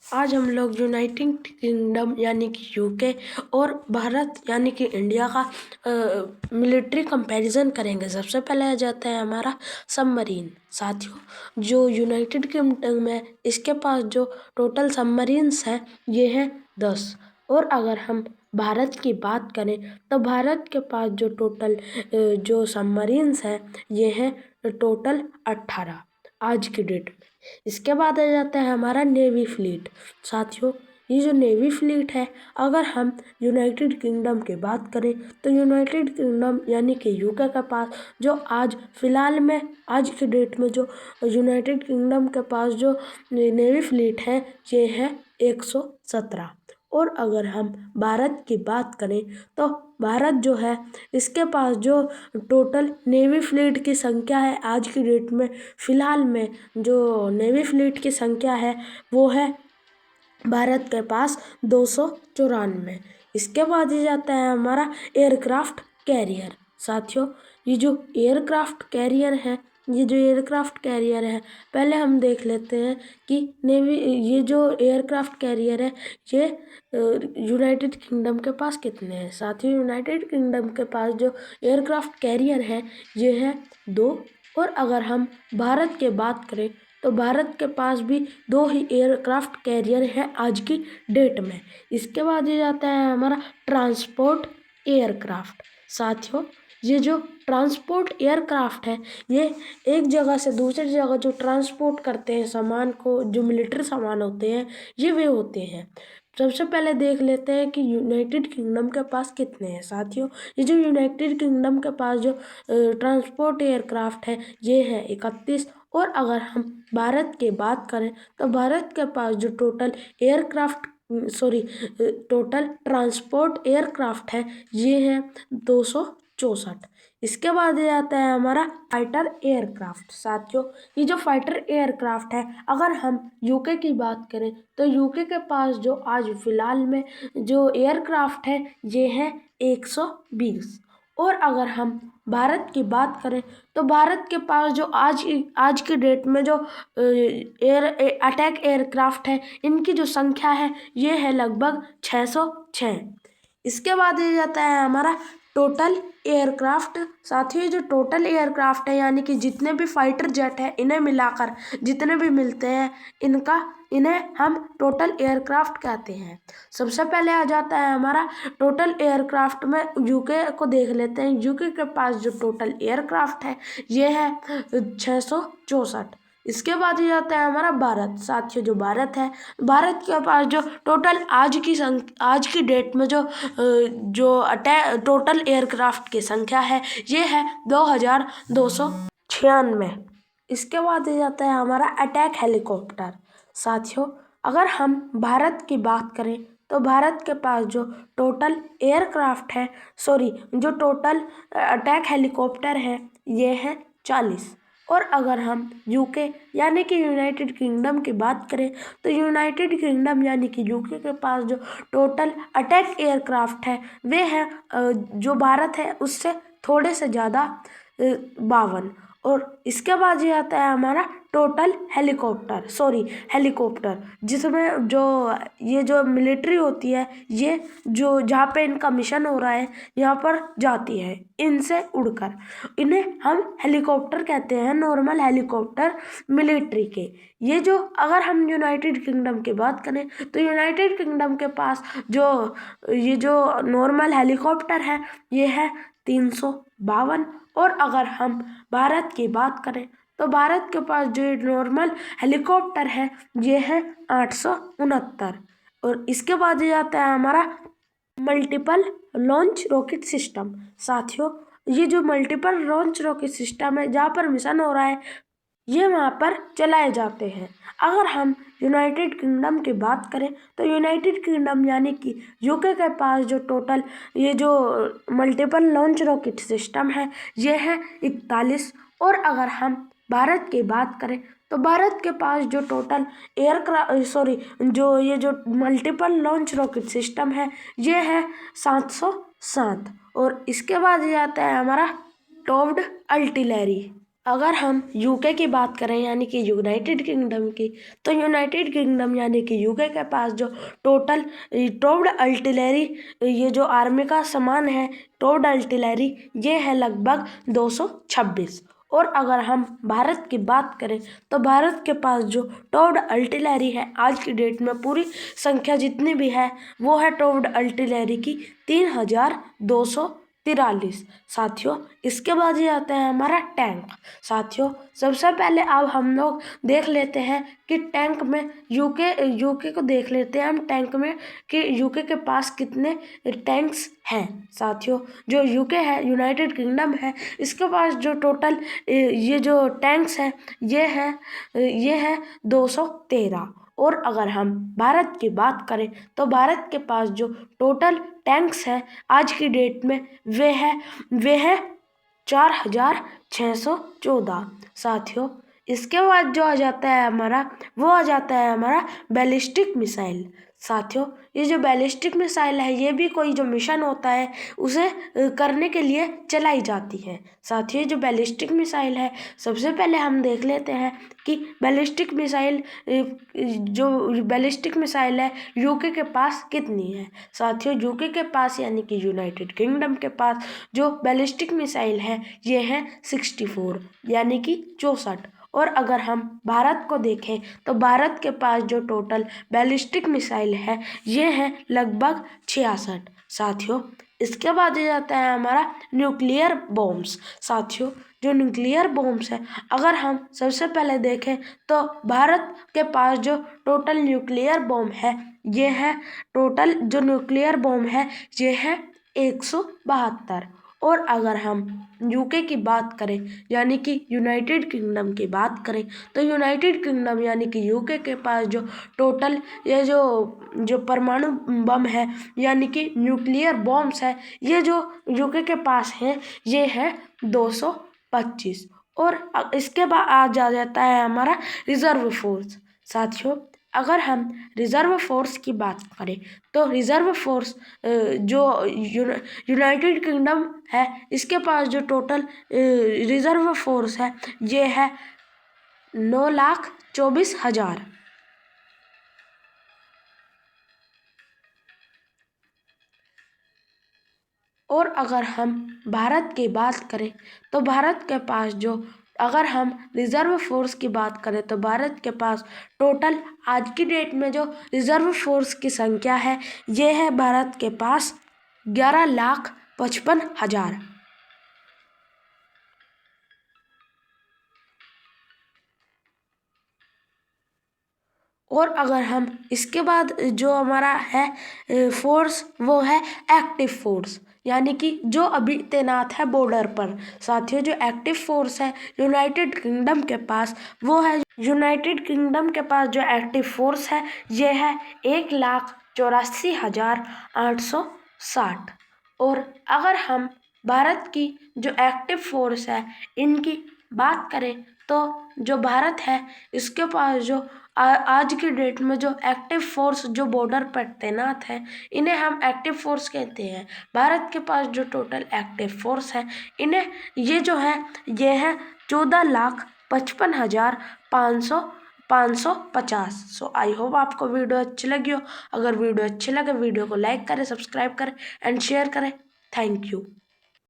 आज हम लोग यूनाइटेड किंगडम यानी कि यूके और भारत यानी कि इंडिया का मिलिट्री कंपैरिजन करेंगे। सबसे पहले आ जाता है हमारा सबमरीन। साथियों, जो यूनाइटेड किंगडम है इसके पास जो टोटल सबमरीन्स हैं ये हैं 10। और अगर हम भारत की बात करें तो भारत के पास जो टोटल जो सबमरीन्स हैं ये हैं टोटल 18 आज की डेट में। इसके बाद आ जाता है हमारा नेवी फ्लीट। साथियों, ये जो नेवी फ्लीट है, अगर हम यूनाइटेड किंगडम की बात करें तो यूनाइटेड किंगडम यानी कि यूके के पास जो आज फिलहाल में आज की डेट में जो यूनाइटेड किंगडम के पास जो नेवी फ्लीट है ये है 117। और अगर हम भारत की बात करें तो भारत जो है इसके पास जो टोटल नेवी फ्लीट की संख्या है आज की डेट में फिलहाल में जो नेवी फ्लीट की संख्या है वो है भारत के पास 294। इसके बाद ही जाता है हमारा एयरक्राफ्ट कैरियर। साथियों, ये जो एयरक्राफ्ट कैरियर है पहले हम देख लेते हैं कि ये जो एयरक्राफ्ट कैरियर है ये यूनाइटेड किंगडम के पास कितने हैं। साथियों, यूनाइटेड किंगडम के पास जो एयरक्राफ्ट कैरियर है ये है 2। और अगर हम भारत की बात करें तो भारत के पास भी 2 ही एयरक्राफ्ट कैरियर है आज की डेट में। इसके बाद ये जाता है हमारा ट्रांसपोर्ट एयरक्राफ्ट। साथियों, ये जो ट्रांसपोर्ट एयरक्राफ्ट है ये एक जगह से दूसरी जगह जो ट्रांसपोर्ट करते हैं सामान को, जो मिलिट्री सामान होते हैं ये वे होते हैं। सबसे पहले देख लेते हैं कि यूनाइटेड किंगडम के पास कितने हैं। साथियों, ये जो यूनाइटेड किंगडम के पास जो ट्रांसपोर्ट एयरक्राफ्ट है ये है 31। और अगर हम भारत की बात करें तो भारत के पास जो टोटल ट्रांसपोर्ट एयरक्राफ्ट है ये है 264। इसके बाद ये आता है हमारा फाइटर एयरक्राफ्ट। साथियों, ये जो फाइटर एयरक्राफ्ट है अगर हम यूके की बात करें तो यूके के पास जो आज फिलहाल में जो एयरक्राफ्ट है ये है 120। और अगर हम भारत की बात करें तो भारत के पास जो आज की डेट में जो अटैक एयरक्राफ्ट है इनकी जो संख्या है ये है लगभग 606। इसके बाद ये जाता है हमारा टोटल एयरक्राफ्ट। साथियों, ये जो टोटल एयरक्राफ्ट है यानी कि जितने भी फाइटर जेट है इन्हें मिलाकर जितने भी मिलते हैं इन्हें हम टोटल एयरक्राफ्ट कहते हैं। सबसे पहले आ जाता है हमारा टोटल एयरक्राफ्ट में यूके को देख लेते हैं। यूके के पास जो टोटल एयरक्राफ्ट है ये है 664। इसके बाद ही जाता है हमारा भारत। साथियों, जो भारत है भारत के पास जो टोटल आज की डेट में टोटल एयरक्राफ्ट की संख्या है ये है 2296। इसके बाद ही जाता है हमारा अटैक हेलीकॉप्टर। साथियों, अगर हम भारत की बात करें तो भारत के पास जो टोटल एयरक्राफ्ट है जो टोटल अटैक हेलीकॉप्टर है ये है 40। और अगर हम यूके यानी कि यूनाइटेड किंगडम की बात करें तो यूनाइटेड किंगडम यानी कि यूके के पास जो टोटल अटैक एयरक्राफ्ट है वे है जो भारत है उससे थोड़े से ज़्यादा 52। और इसके बाद ये आता है हमारा टोटल हेलीकॉप्टर जिसमें ये जो मिलिट्री होती है ये जो जहाँ पे इनका मिशन हो रहा है यहाँ पर जाती है इनसे उड़कर। इन्हें हम हेलीकॉप्टर कहते हैं, नॉर्मल हेलीकॉप्टर मिलिट्री के। ये जो अगर हम यूनाइटेड किंगडम की बात करें तो यूनाइटेड किंगडम के पास ये जो नॉर्मल हेलीकॉप्टर है ये है 352। और अगर हम भारत की बात करें तो भारत के पास जो नॉर्मल हेलीकॉप्टर है ये है 869। और इसके बाद ये आता है हमारा मल्टीपल लॉन्च रॉकेट सिस्टम। साथियों, ये जो मल्टीपल लॉन्च रॉकेट सिस्टम है जहाँ पर मिशन हो रहा है ये वहाँ पर चलाए जाते हैं। अगर हम यूनाइटेड किंगडम की बात करें तो यूनाइटेड किंगडम यानी कि यूके के पास जो टोटल ये जो मल्टीपल लॉन्च रॉकेट सिस्टम है ये है 41। और अगर हम भारत की बात करें तो भारत के पास जो टोटल जो मल्टीपल लॉन्च रॉकेट सिस्टम है ये है 707। और इसके बाद ये आता है हमारा टॉप्ड आर्टिलरी। अगर हम यूके की बात करें यानी कि यूनाइटेड किंगडम की, तो यूनाइटेड किंगडम यानी कि यूके के पास जो टोटल टॉप्ड आर्टिलरी, ये जो आर्मी का सामान है टॉप्ड आर्टिलरी, ये है लगभग 226। और अगर हम भारत की बात करें तो भारत के पास जो टॉप्ड आर्टिलरी है आज की डेट में पूरी संख्या जितनी भी है वो है टॉप्ड आर्टिलरी की 3243। साथियों, इसके बाद ये आता है हमारा टैंक। साथियों, सबसे पहले अब हम लोग देख लेते हैं कि टैंक में यूके को देख लेते हैं हम टैंक में कि यूके के पास कितने टैंक्स हैं। साथियों, जो यूके है, यूनाइटेड किंगडम है, इसके पास जो टोटल ये जो टैंक्स हैं ये है 213। और अगर हम भारत की बात करें तो भारत के पास जो टोटल टैंक्स हैं आज की डेट में वे है 4614। साथियों, इसके बाद जो आ जाता है हमारा बैलिस्टिक मिसाइल। साथियों, ये जो बैलिस्टिक मिसाइल है ये भी कोई जो मिशन होता है उसे करने के लिए चलाई जाती है। साथियों, जो बैलिस्टिक मिसाइल है, सबसे पहले हम देख लेते हैं कि बैलिस्टिक मिसाइल है यूके के पास कितनी है। साथियों, यूके के पास यानी कि यूनाइटेड किंगडम के पास जो बैलिस्टिक मिसाइल है ये है 64 यानी कि 64। और अगर हम भारत को देखें तो भारत के पास जो टोटल बैलिस्टिक मिसाइल है ये है लगभग 66। साथियों, इसके बाद आ जाता है हमारा न्यूक्लियर बॉम्ब्स। साथियों, जो न्यूक्लियर बॉम्ब्स है, अगर हम सबसे पहले देखें तो भारत के पास जो टोटल न्यूक्लियर बॉम्ब है ये है टोटल जो न्यूक्लियर बॉम्ब है ये है 172। और अगर हम यूके की बात करें यानी कि यूनाइटेड किंगडम की बात करें तो यूनाइटेड किंगडम यानी कि यूके के पास जो टोटल ये जो परमाणु बम है यानी कि न्यूक्लियर बॉम्ब्स है ये जो यूके के पास है ये है 225। और इसके बाद आ जाता है हमारा रिजर्व फोर्स। साथियों, अगर हम रिजर्व फोर्स की बात करें तो रिजर्व फोर्स जो यूनाइटेड किंगडम है इसके पास जो टोटल रिजर्व फोर्स है ये है 9,24,000। और अगर हम भारत की बात करें तो भारत के पास जो अगर हम रिजर्व फोर्स की बात करें तो भारत के पास टोटल आज की डेट में जो रिजर्व फोर्स की संख्या है ये है भारत के पास 11,55,000। और अगर हम इसके बाद जो हमारा है फोर्स वो है एक्टिव फोर्स यानी कि जो अभी तैनात है बॉर्डर पर। साथियों, जो एक्टिव फोर्स है यूनाइटेड किंगडम के पास वो है यूनाइटेड किंगडम के पास जो एक्टिव फोर्स है ये है 1,84,860। और अगर हम भारत की जो एक्टिव फोर्स है इनकी बात करें तो जो भारत है इसके पास जो आज की डेट में जो एक्टिव फोर्स जो बॉर्डर पर तैनात है इन्हें हम एक्टिव फोर्स कहते हैं। भारत के पास जो टोटल एक्टिव फोर्स है इन्हें ये जो है ये है 14,55,550। सो आई होप आपको वीडियो अच्छी लगी हो। अगर वीडियो अच्छी लगे वीडियो को लाइक करें, सब्सक्राइब करें एंड शेयर करें। Thank you.